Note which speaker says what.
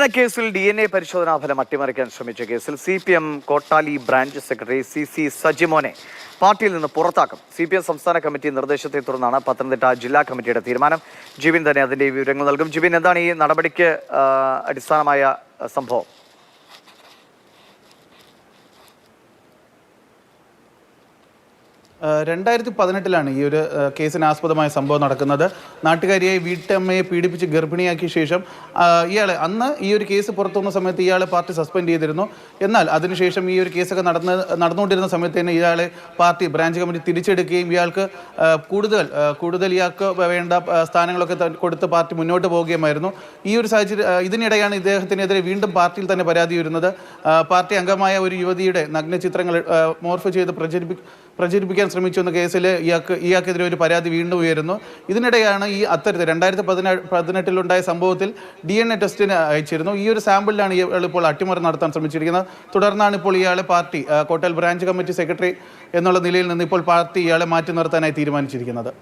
Speaker 1: പീഡന കേസിൽ DNA പരിശോധനാ ഫലം അട്ടിമറിക്കാൻ ശ്രമിച്ച കേസിൽ CPM Kottali branch secretary CC സജിമോനെ പാർട്ടിയിൽ നിന്ന് പുറത്താക്കും. CPM സംസ്ഥാന കമ്മിറ്റി നിർദ്ദേശത്തെ തുടർന്നാണ് പത്തനംതിട്ട ജില്ലാ കമ്മിറ്റിയുടെ തീരുമാനം. ജിബിൻ തന്നെ അതിന്റെ വിവരങ്ങൾ നൽകും. ജിബിൻ, എന്താണ് ഈ നടപടിക്ക് അടിസ്ഥാനമായ സംഭവം?
Speaker 2: 2018 ഈ ഒരു കേസിന് ആസ്പദമായ സംഭവം നടക്കുന്നത്. നാട്ടുകാരിയായി വീട്ടമ്മയെ പീഡിപ്പിച്ച് ഗർഭിണിയാക്കിയ ശേഷം ഇയാളെ അന്ന് ഈ ഒരു കേസ് പുറത്തു വന്ന സമയത്ത് ഇയാളെ പാർട്ടി സസ്പെൻഡ് ചെയ്തിരുന്നു. എന്നാൽ അതിനുശേഷം ഈ ഒരു കേസൊക്കെ നടന്നുകൊണ്ടിരുന്ന സമയത്ത് തന്നെ ഇയാളെ പാർട്ടി ബ്രാഞ്ച് കമ്മിറ്റി തിരിച്ചെടുക്കുകയും ഇയാൾക്ക് കൂടുതൽ ഇയാൾക്ക് വേണ്ട സ്ഥാനങ്ങളൊക്കെ കൊടുത്ത് പാർട്ടി മുന്നോട്ട് പോവുകയുമായിരുന്നു. ഈ ഒരു സാഹചര്യം ഇതിനിടെയാണ് ഇദ്ദേഹത്തിനെതിരെ വീണ്ടും പാർട്ടിയിൽ തന്നെ പരാതി വരുന്നത്. പാർട്ടി അംഗമായ ഒരു യുവതിയുടെ നഗ്നചിത്രങ്ങൾ മോർഫ് ചെയ്ത് പ്രചരിപ്പിക്കാൻ ശ്രമിച്ചു എന്ന കേസിൽ ഇയാൾക്കെതിരെ ഒരു പരാതി വീണ്ടും ഉയരുന്നു. ഇതിനിടെയാണ് ഈ അത്തരത്തിൽ 2018 സംഭവത്തിൽ DNA ടെസ്റ്റിന് അയച്ചിരുന്നു. ഈ ഒരു സാമ്പിളിലാണ് ഇയാൾ ഇപ്പോൾ അട്ടിമറി നടത്താൻ ശ്രമിച്ചിരിക്കുന്നത്. തുടർന്നാണ് ഇപ്പോൾ ഇയാളെ party Kottayam branch committee secretary എന്നുള്ള നിലയിൽ നിന്ന് ഇപ്പോൾ പാർട്ടി ഇയാളെ മാറ്റി നിർത്താനായി തീരുമാനിച്ചിരിക്കുന്നത്.